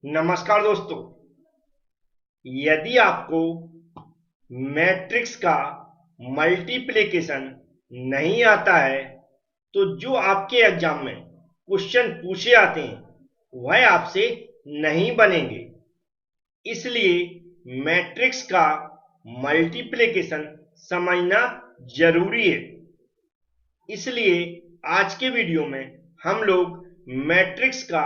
नमस्कार दोस्तों। यदि आपको मैट्रिक्स का मल्टीप्लिकेशन नहीं आता है तो जो आपके एग्जाम में क्वेश्चन पूछे आते हैं वह आपसे नहीं बनेंगे। इसलिए मैट्रिक्स का मल्टीप्लिकेशन समझना जरूरी है। इसलिए आज के वीडियो में हम लोग मैट्रिक्स का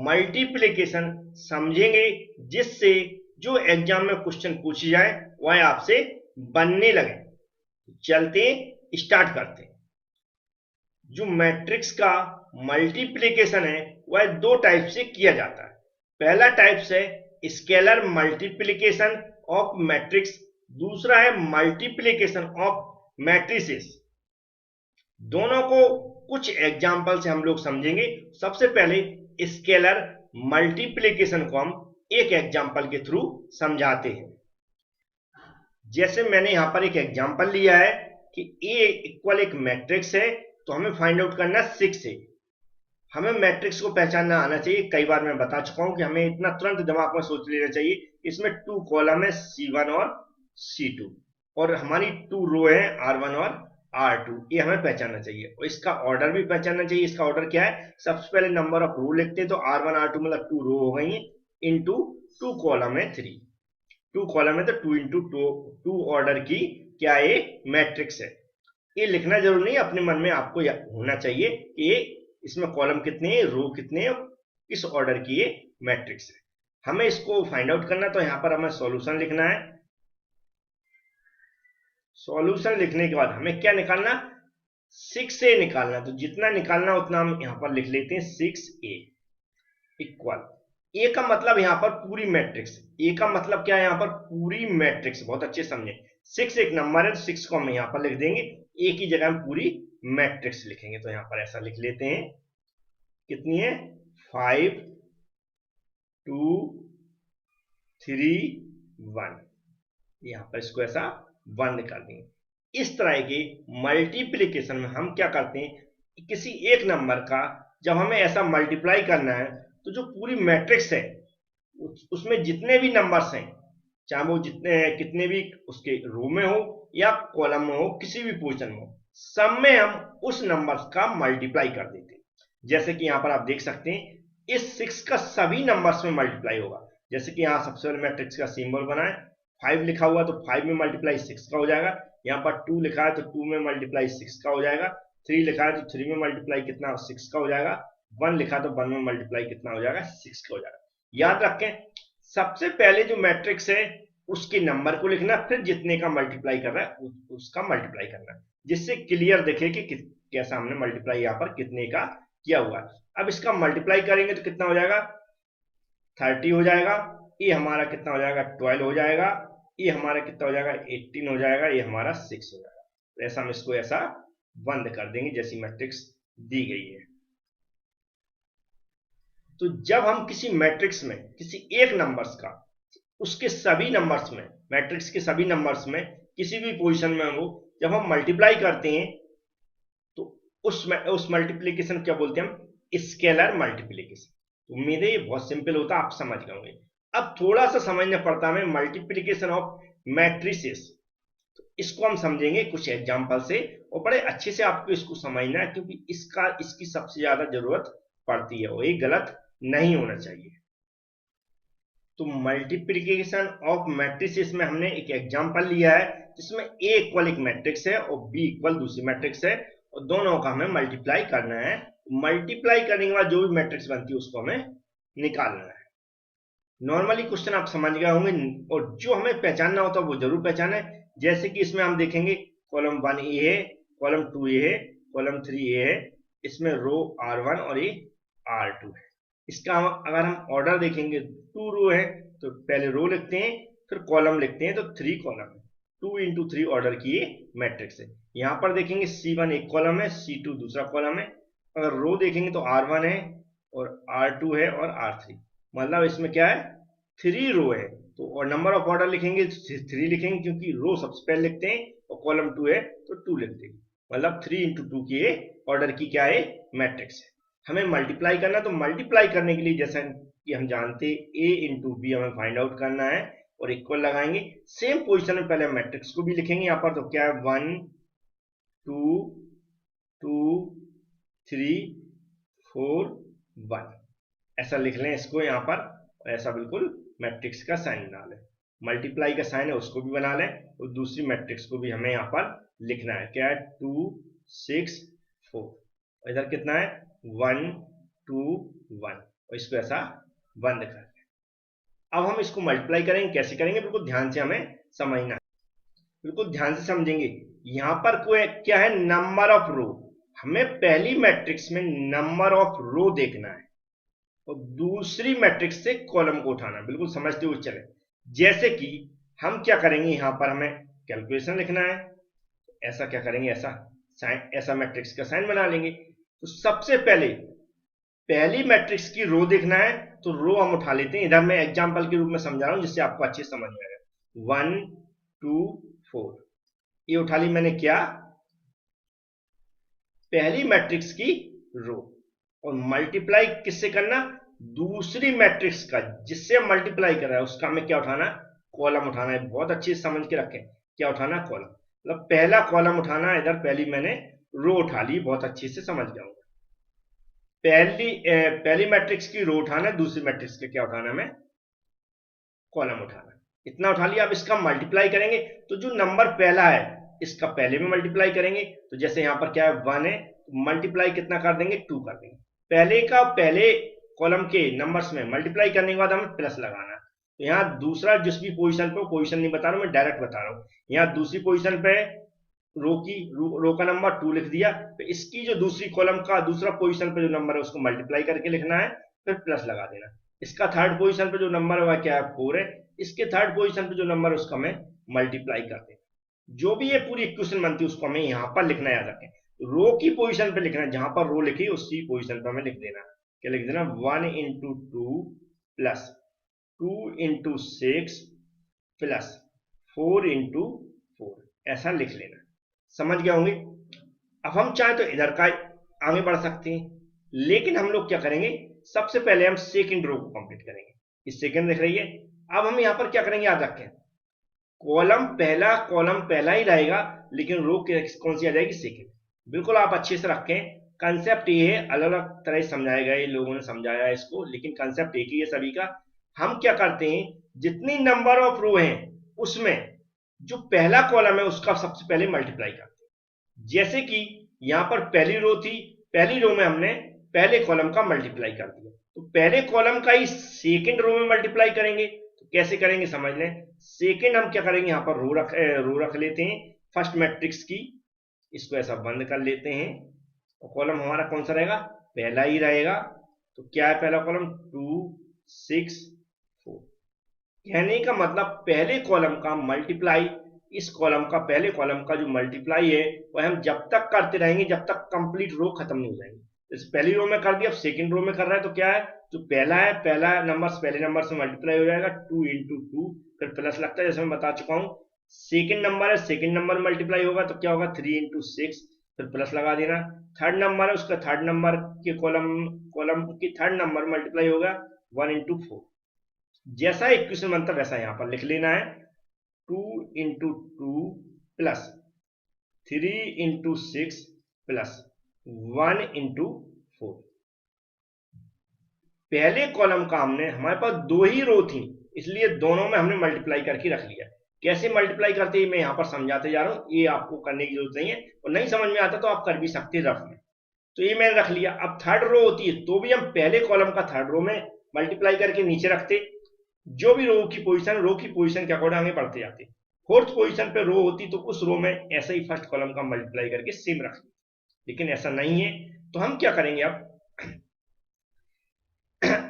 मल्टीप्लिकेशन समझेंगे, जिससे जो एग्जाम में क्वेश्चन पूछे जाए वह आपसे बनने लगे। चलते स्टार्ट करते हैं। जो मैट्रिक्स का मल्टीप्लिकेशन है वह दो टाइप से किया जाता है। पहला टाइप है स्केलर मल्टीप्लिकेशन ऑफ मैट्रिक्स, दूसरा है मल्टीप्लिकेशन ऑफ मैट्रिसेस। दोनों को कुछ एग्जाम्पल से हम लोग समझेंगे। सबसे पहले स्केलर मल्टीप्लिकेशन को हम एक एग्जाम्पल के थ्रू समझाते हैं। जैसे मैंने यहां पर एक एग्जाम्पल लिया है कि ए इक्वल एक मैट्रिक्स है, तो हमें फाइंड आउट करना 6 है। हमें मैट्रिक्स को पहचानना आना चाहिए। कई बार मैं बता चुका हूं कि हमें इतना तुरंत दिमाग में सोच लेना चाहिए। इसमें 2 कॉलम है, C1 और C2, और हमारी 2 रो है, R1 और R2। ये हमें पहचानना चाहिए और इसका ऑर्डर भी पहचानना चाहिए। इसका ऑर्डर क्या है? सबसे पहले नंबर ऑफ रो लिखते हैं, तो R1 R2 मतलब 2 रो हो गई इंटू 2 कॉलम है 3। 2 कॉलम है तो 2 इंटू 2 ऑर्डर की क्या ये मैट्रिक्स है। ये लिखना जरूरी नहीं, अपने मन में आपको होना चाहिए कि ये इसमें कॉलम कितने हैं, रो कितने हैं, किस ऑर्डर की ये मैट्रिक्स है। हमें इसको फाइंड आउट करना, तो यहां पर हमें सॉल्यूशन लिखना है। सॉल्यूशन लिखने के बाद हमें क्या निकालना? 6 से निकालना। तो जितना निकालना उतना हम यहां पर लिख लेते हैं। 6a इक्वल, ए का मतलब यहां पर पूरी मैट्रिक्स। ए का मतलब क्या है? यहां पर पूरी मैट्रिक्स। बहुत अच्छे समझे। 6 एक नंबर है तो 6 को हम यहां पर लिख देंगे। ए की जगह हम पूरी मैट्रिक्स लिखेंगे, तो यहां पर ऐसा लिख लेते हैं। कितनी है? 5 2 3 1। यहां पर इसको ऐसा 1 निकाल देंगे। इस तरह के मल्टीप्लिकेशन में हम क्या करते हैं, किसी एक नंबर का जब हमें ऐसा मल्टीप्लाई करना है तो जो पूरी मैट्रिक्स है उसमें जितने भी नंबर्स हैं, चाहे वो जितने कितने भी उसके रो में हो या कॉलम में हो, किसी भी पोजीशन में हो, सब में हम उस नंबर्स का मल्टीप्लाई कर देते हैं। जैसे कि यहां पर आप देख सकते हैं इस 6 का सभी नंबर्स में मल्टीप्लाई होगा। जैसे कि यहां सबसे पहले मैट्रिक्स का सिंबल बना है, 5 लिखा हुआ तो 5 में मल्टीप्लाई 6 का हो जाएगा। यहाँ पर 2 लिखा है तो 2 में मल्टीप्लाई 6 का हो जाएगा। 3 लिखा है तो 3 में मल्टीप्लाई कितना? 6 का हो जाएगा। 1 लिखा है तो 1 में मल्टीप्लाई कितना हो जाएगा? 6 का हो जाएगा। याद रखें, सबसे पहले जो मैट्रिक्स है उसके नंबर को लिखना, फिर जितने का मल्टीप्लाई कर रहा है उसका मल्टीप्लाई करना, जिससे क्लियर दिखे कि कैसा हमने मल्टीप्लाई यहाँ पर कितने का किया हुआ है। अब इसका मल्टीप्लाई करेंगे तो कितना हो जाएगा? 30 हो जाएगा। ये हमारा कितना हो जाएगा? 12 हो जाएगा। ये हमारा कितना हो जाएगा? 18 हो जाएगा। ये हमारा 6 हो जाएगा। तो ऐसा हम इसको ऐसा बंद कर देंगे जैसी मैट्रिक्स दी गई है। तो जब हम किसी मैट्रिक्स में किसी एक नंबर्स का उसके सभी नंबर्स में, मैट्रिक्स के सभी नंबर्स में किसी भी पोजीशन में हो, जब हम मल्टीप्लाई करते हैं तो उस मल्टीप्लीकेशन क्या बोलते हैं हम? Scalar multiplication. उम्मीद है ये बहुत सिंपल होता, आप समझ गए होंगे। अब थोड़ा सा समझना पड़ता है हमें मल्टीप्लीकेशन ऑफ मैट्रिसेस। तो इसको हम समझेंगे कुछ एग्जांपल से, और बड़े अच्छे से आपको इसको समझना है, क्योंकि इसकी सबसे ज्यादा जरूरत पड़ती है और ये गलत नहीं होना चाहिए। तो मल्टीप्लिकेशन ऑफ मैट्रिसेस में हमने एक एग्जांपल लिया है जिसमें ए इक्वल एक मैट्रिक्स है और बी इक्वल दूसरी मैट्रिक्स है, और दोनों का हमें मल्टीप्लाई करना है। मल्टीप्लाई करने के बाद जो भी मैट्रिक्स बनती है उसको हमें निकालना है। नॉर्मली क्वेश्चन आप समझ गए होंगे, और जो हमें पहचानना होता है वो जरूर पहचाने। जैसे कि इसमें हम देखेंगे कॉलम 1 ए है, कॉलम 2 ए है, कॉलम 3 ए है, इसमें रो R1 और ये R2 है। इसका अगर हम ऑर्डर देखेंगे, 2 रो है तो पहले रो लिखते हैं, फिर कॉलम लिखते हैं, तो 3 कॉलम है। 2 इंटू 3 ऑर्डर की ये मैट्रिक्स है। यहाँ पर देखेंगे C1 एक कॉलम है, C2 दूसरा कॉलम है। अगर रो देखेंगे तो R1 है और R2 है और R3, मतलब इसमें क्या है? 3 रो है। तो और नंबर ऑफ ऑर्डर लिखेंगे 3 लिखेंगे, क्योंकि रो सबसे पहले लिखते हैं और कॉलम 2 है तो 2 लिखते हैं। मतलब 3 इंटू 2 की ये ऑर्डर की क्या है? मैट्रिक्स है। हमें मल्टीप्लाई करना, तो मल्टीप्लाई करने के लिए जैसा कि हम जानते हैं a इंटू बी हमें फाइंड आउट करना है और इक्वल लगाएंगे। सेम पोजीशन में पहले मैट्रिक्स को भी लिखेंगे यहाँ पर, तो क्या है 1 2 2 3 4 1, ऐसा लिख लें इसको यहाँ पर, और ऐसा बिल्कुल मैट्रिक्स का साइन बना लें। मल्टीप्लाई का साइन है उसको भी बना लें और दूसरी मैट्रिक्स को भी हमें यहाँ पर लिखना है, क्या है 2 6 4, और इधर कितना है 1 2 1, और इसको ऐसा बंद कर लें। अब हम इसको मल्टीप्लाई करेंगे, कैसे करेंगे बिल्कुल ध्यान से हमें समझना है, बिल्कुल ध्यान से समझेंगे। यहां पर कोई क्या है, नंबर ऑफ रो, हमें पहली मैट्रिक्स में नंबर ऑफ रो देखना है और दूसरी मैट्रिक्स से कॉलम को उठाना, बिल्कुल समझते हुए चले। जैसे कि हम क्या करेंगे, यहां पर हमें कैलकुलेशन लिखना है, ऐसा क्या करेंगे, ऐसा साइन, ऐसा मैट्रिक्स का साइन बना लेंगे। तो सबसे पहले पहली मैट्रिक्स की रो देखना है, तो रो हम उठा लेते हैं, इधर मैं एग्जांपल के रूप में समझा रहा हूं जिससे आपको अच्छे समझ में आएगा। 1 2 4 ये उठा ली मैंने, क्या पहली मैट्रिक्स की रो, और मल्टीप्लाई किससे करना, दूसरी मैट्रिक्स का जिससे हम मल्टीप्लाई कर रहे हैं उसका हमें क्या उठाना, कॉलम उठाना है। बहुत अच्छे से समझ के रखें, क्या उठाना, कॉलम, मतलब पहला कॉलम उठाना। इधर पहली मैंने रो उठा ली, बहुत अच्छे से समझ जाऊंगा। पहली मैट्रिक्स की रो उठाना है, दूसरी मैट्रिक्स का क्या उठाना, हमें कॉलम उठाना। इतना उठा लिया। अब इसका मल्टीप्लाई करेंगे, तो जो नंबर पहला है इसका पहले में मल्टीप्लाई करेंगे, तो जैसे यहां पर क्या है 1 है, तो मल्टीप्लाई कितना कर देंगे, 2 कर देंगे। पहले का पहले कॉलम के नंबर्स में मल्टीप्लाई करने के बाद हमें प्लस लगाना है। तो यहाँ दूसरा जिस भी पोजीशन पे, पोजीशन नहीं बता रहा हूं मैं, डायरेक्ट बता रहा हूं। यहाँ दूसरी पोजीशन पे रो का नंबर 2 लिख दिया, तो इसकी जो दूसरी कॉलम का दूसरा पोजीशन पे जो नंबर है उसको मल्टीप्लाई करके लिखना है, फिर प्लस लगा देना। इसका थर्ड पोजीशन पे जो नंबर होगा क्या है 4 है, इसके थर्ड पोजीशन पे जो नंबर है उसका हमें मल्टीप्लाई कर देना। जो भी ये पूरी इक्वेशन बनती है उसको हमें यहाँ पर लिखना, याद रखें रो की पोजीशन पे लिखना है, जहां पर रो लिखी उसी पोजीशन पे हमें लिख देना। क्या लिख देना, 1 into 2 plus 2 into 6 plus 4 into 4, ऐसा लिख लेना। समझ गए होंगे। अब हम चाहें तो इधर का आगे बढ़ सकते हैं, लेकिन हम लोग क्या करेंगे, सबसे पहले हम सेकंड रो को कंप्लीट करेंगे। इस सेकंड देख रही है। अब हम यहां पर क्या करेंगे, याद रखें कॉलम पहला ही रहेगा, लेकिन रो कौन सी आ जाएगी, सेकंड। बिल्कुल आप अच्छे से रखें, कंसेप्ट ये है, अलग अलग तरह से समझाया गया, लोगों ने समझाया है इसको, लेकिन कंसेप्ट एक ही है सभी का। हम क्या करते हैं, जितनी नंबर ऑफ रो हैं उसमें जो पहला कॉलम है उसका सबसे पहले मल्टीप्लाई करते हैं। जैसे कि यहां पर पहली रो थी, पहली रो में हमने पहले कॉलम का मल्टीप्लाई कर दिया, तो पहले कॉलम का ही सेकंड रो में मल्टीप्लाई करेंगे। तो कैसे करेंगे समझ लें। सेकंड हम क्या करेंगे, यहां पर रो रख लेते हैं फर्स्ट मैट्रिक्स की, इसको ऐसा बंद कर लेते हैं, और कॉलम हमारा कौन सा रहेगा, पहला ही रहेगा। तो क्या है पहला कॉलम, 2 6 4। कहने का मतलब पहले कॉलम का मल्टीप्लाई, इस कॉलम का पहले कॉलम का जो मल्टीप्लाई है वह हम जब तक करते रहेंगे जब तक कंप्लीट रो खत्म नहीं हो जाएगी। इस पहली रो में कर दिया, अब सेकंड रो में कर रहा है, तो क्या है जो पहला है, पहला नंबर पहले नंबर से मल्टीप्लाई हो जाएगा, 2 इंटू 2, फिर प्लस लगता है जैसे मैं बता चुका हूं। सेकंड नंबर है, सेकंड नंबर मल्टीप्लाई होगा तो क्या होगा, 3 इंटू 6, फिर प्लस लगा देना। थर्ड नंबर है, उसका थर्ड नंबर के कॉलम की थर्ड नंबर मल्टीप्लाई होगा 1 इंटू 4। जैसा इक्वेशन बनता वैसा यहां पर लिख लेना है, 2 into 2 plus 3 into 6 plus 1 into 4। पहले कॉलम का हमने, हमारे पास दो ही रो थी इसलिए दोनों में हमने मल्टीप्लाई करके रख लिया। कैसे मल्टीप्लाई करते हैं मैं यहां पर समझाते जा रहा हूं, ये आपको करने की जरूरत नहीं है, और नहीं समझ में आता तो आप कर भी सकते रफ में। तो ये मैंने रख लिया। अब थर्ड रो होती है तो भी हम पहले कॉलम का थर्ड रो में मल्टीप्लाई करके नीचे रखते, जो भी रो की पोजीशन के अकॉर्डिंग आगे बढ़ते जाते। फोर्थ पोजीशन पे रो होती तो उस रो में ऐसा ही फर्स्ट कॉलम का मल्टीप्लाई करके सेम रख, लेकिन ऐसा नहीं है। तो हम क्या करेंगे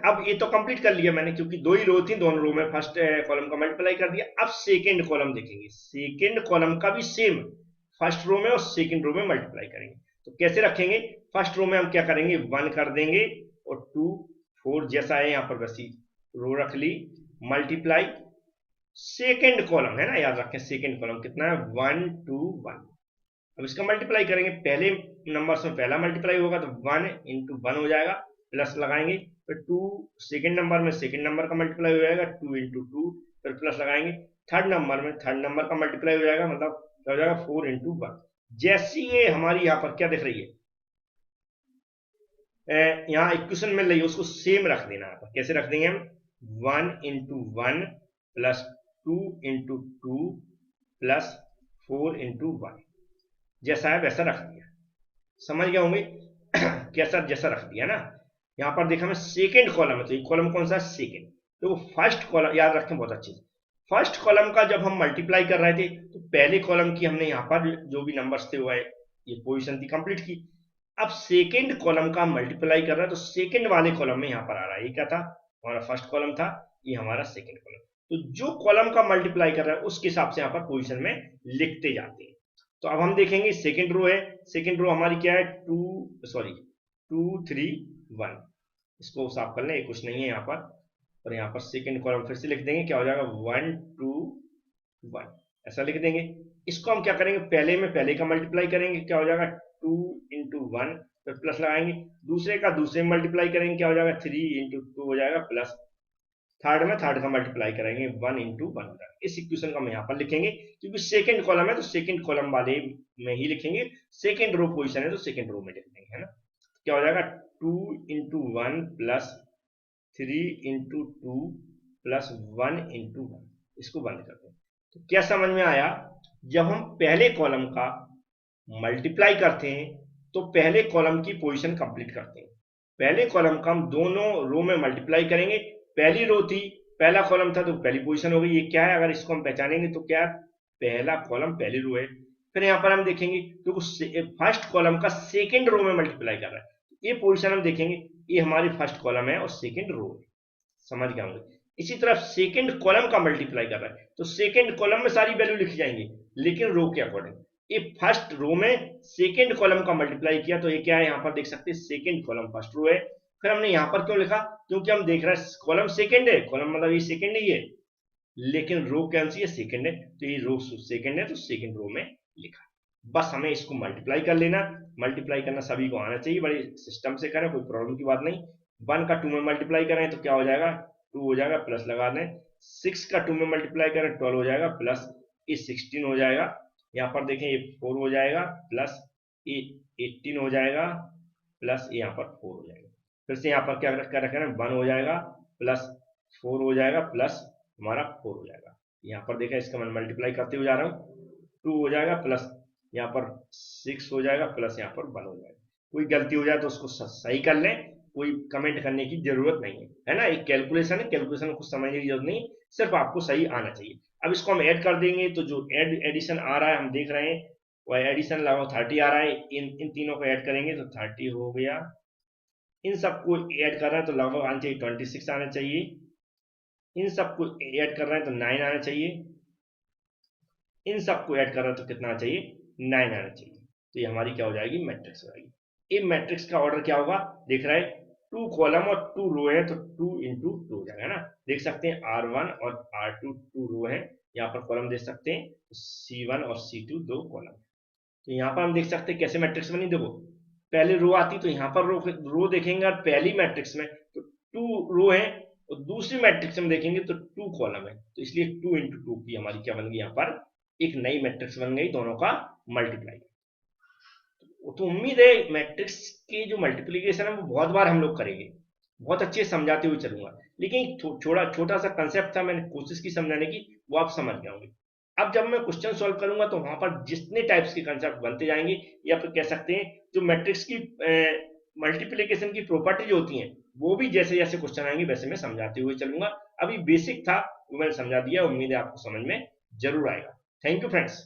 अब ये तो कंप्लीट कर लिया मैंने, क्योंकि दो ही रो थी, दोनों रो में फर्स्ट कॉलम का मल्टीप्लाई कर दिया। अब सेकंड कॉलम देखेंगे, सेकंड कॉलम का भी सेम फर्स्ट रो में और सेकंड रो में मल्टीप्लाई करेंगे। तो कैसे रखेंगे, फर्स्ट रो में हम क्या करेंगे, 1 कर देंगे और 2 4 जैसा है यहां पर वैसी रो रख ली, मल्टीप्लाई सेकंड कॉलम है ना, याद रखें सेकंड कॉलम कितना है, 1 2 1। अब इसका मल्टीप्लाई करेंगे, पहले नंबर्स में पहला मल्टीप्लाई होगा तो 1 इंटू 1 हो जाएगा, प्लस लगाएंगे, फिर 2 सेकेंड नंबर में सेकेंड नंबर का मल्टीप्लाई हो जाएगा 2 इंटू 2, फिर प्लस लगाएंगे, थर्ड नंबर में थर्ड नंबर का मल्टीप्लाई हो जाएगा, मतलब क्या हो जाएगा 4 इंटू 1। जैसी ये हमारी यहाँ पर क्या दिख रही है, यहाँ इक्वेशन मिल रही है, उसको सेम रख देना है। कैसे रख देंगे हम, 1 into 1 plus 2 into 2 plus 4 into 1, जैसा है वैसा रख दिया। समझ गए होंगे कैसा जैसा रख दिया ना। यहाँ पर देखा मैं सेकेंड कॉलम है, तो ये कॉलम कौन सा है, सेकेंड। तो फर्स्ट कॉलम याद रखें बहुत अच्छे से, फर्स्ट कॉलम का जब हम मल्टीप्लाई कर रहे थे तो पहले कॉलम की हमने यहाँ पर जो भी नंबर्स थे वो ये पोजीशन थी कंप्लीट की। अब सेकेंड कॉलम का मल्टीप्लाई कर रहा है तो सेकेंड वाले कॉलम में यहाँ पर आ रहा है, ये क्या था, हमारा फर्स्ट कॉलम था, ये हमारा सेकेंड कॉलम। तो जो कॉलम का मल्टीप्लाई कर रहा है उसके हिसाब से यहाँ पर पोजीशन में लिखते जाते हैं। तो अब हम देखेंगे सेकेंड रो है, सेकेंड रो हमारी क्या है 2 3 1, इसको साफ कर लें, कुछ नहीं है यहाँ पर। और यहाँ पर सेकेंड कॉलम फिर से लिख देंगे, क्या हो जाएगा 1 2 1, ऐसा लिख देंगे। इसको हम क्या करेंगे, पहले में पहले का मल्टीप्लाई करेंगे, क्या हो जाएगा 2 इंटू 1, फिर प्लस लगाएंगे, दूसरे का दूसरे में मल्टीप्लाई करेंगे, क्या हो जाएगा 3 इंटू 2 हो जाएगा, प्लस थर्ड में थर्ड का मल्टीप्लाई करेंगे 1 इंटू 1। इस इक्वेशन का हम यहाँ पर लिखेंगे, क्योंकि सेकंड कॉलम है तो सेकंड कॉलम वाले में ही लिखेंगे, सेकंड रो पोजीशन है तो सेकंड रो में लिख देंगे, है ना। क्या हो जाएगा 2 into 1 plus 3 into 2 plus 1 into 1, इसको बंद कर दें। तो क्या समझ में आया, जब हम पहले कॉलम का मल्टीप्लाई करते हैं तो पहले कॉलम की पोजीशन कंप्लीट करते हैं। पहले कॉलम का हम दोनों रो में मल्टीप्लाई करेंगे, पहली रो थी पहला कॉलम था तो पहली पोजीशन हो गई, ये क्या है, अगर इसको हम पहचानेंगे तो क्या है, पहला कॉलम पहली रो है। फिर यहाँ पर हम देखेंगे क्योंकि फर्स्ट कॉलम का सेकेंड रो में मल्टीप्लाई कर रहा है, ये पोजीशन हम देखेंगे, ये हमारी फर्स्ट कॉलम है और सेकेंड रो है। समझ गए होंगे। इसी तरह सेकेंड कॉलम का मल्टीप्लाई कर रहा है तो सेकेंड कॉलम में सारी वैल्यू लिखी जाएंगी, लेकिन रो के अकॉर्डिंग। ये फर्स्ट रो में सेकेंड कॉलम का मल्टीप्लाई किया तो ये क्या है, यहाँ पर देख सकते हैं सेकेंड कॉलम फर्स्ट रो है। फिर हमने यहाँ पर क्यों लिखा, क्योंकि हम देख रहे हैं कॉलम सेकेंड है, कॉलम मतलब ये सेकेंड ही है, लेकिन रो कौन सी है, सेकेंड है, तो ये रो सेकेंड है तो सेकेंड रो में लिखा। बस हमें इसको मल्टीप्लाई कर लेना, मल्टीप्लाई करना सभी को आना चाहिए, बड़े सिस्टम से करें, कोई प्रॉब्लम की बात नहीं। 1 का 2 में मल्टीप्लाई करें तो क्या हो जाएगा, 2 हो जाएगा, प्लस लगा दें। 6 का 2 में मल्टीप्लाई करें 12 हो जाएगा, प्लस ये 16 हो जाएगा। यहाँ पर देखें ये 4 हो जाएगा, प्लस ये 18 हो जाएगा, प्लस यहाँ पर 4 हो जाएगा। फिर से यहाँ पर क्या कर रखें, 1 हो जाएगा, प्लस 4 हो जाएगा, प्लस हमारा 4 हो जाएगा। यहाँ पर देखा, इसका मैं मल्टीप्लाई करते हुए जा रहा हूँ, 2 हो जाएगा, प्लस यहाँ पर 6 हो जाएगा, प्लस यहाँ पर 1 हो जाएगा। कोई गलती हो जाए तो उसको सही कर लें, कोई कमेंट करने की जरूरत नहीं है ना। एक कैलकुलेशन है, कैलकुलेशन को कुछ समझने की जरूरत नहीं, सिर्फ आपको सही आना चाहिए। अब इसको हम ऐड कर देंगे तो जो एडिशन आ रहा है हम देख रहे हैं, वो एडिशन लगभग 30 आ रहा है। इन तीनों को ऐड करेंगे तो 30 हो गया, इन सबको ऐड कर रहे हैं तो लगभग आना चाहिए 26 आना चाहिए, इन सबको ऐड कर रहे हैं तो 9 आना चाहिए, इन सबको ऐड कर रहे हैं तो कितना चाहिए, 9 आना चाहिए। तो ये हमारी क्या हो जाएगी, मैट्रिक्स हो जाएगी। ये मैट्रिक्स का ऑर्डर क्या होगा, देख रहे हैं 2 कॉलम और 2 रो है तो 2 इंटू 2 हो जाएगा ना। देख सकते हैं R1 और R2 2 रो है, यहाँ पर कॉलम देख सकते हैं, C1 और C2 2 कॉलम। तो यहाँ पर हम देख सकते हैं कैसे मैट्रिक्स बनी। देखो पहले रो आती तो यहाँ पर रो देखेंगे, और पहली मैट्रिक्स में तो 2 रो है और दूसरी मैट्रिक्स में देखेंगे तो 2 कॉलम है, तो इसलिए 2 इंटू 2 की हमारी क्या बन गई, यहाँ पर एक नई मैट्रिक्स बन गई, दोनों का मल्टीप्लाई। तो उम्मीद है मैट्रिक्स की जो मल्टीप्लिकेशन है वो बहुत बार हम लोग करेंगे, बहुत अच्छे समझाते हुए चलूंगा, लेकिन छोटा सा कंसेप्ट था, मैंने कोशिश की समझाने की, वो आप समझ गए होंगे। अब जब मैं क्वेश्चन सॉल्व करूंगा तो वहां पर जितने टाइप्स के कंसेप्ट बनते जाएंगे, या फिर कह सकते हैं जो मैट्रिक्स की मल्टीप्लिकेशन की प्रॉपर्टीज होती हैं वो भी जैसे जैसे क्वेश्चन आएंगे वैसे मैं समझाते हुए चलूंगा। अभी बेसिक था वो मैंने समझा दिया, उम्मीद है आपको समझ में जरूर आएगा। Thank you friends.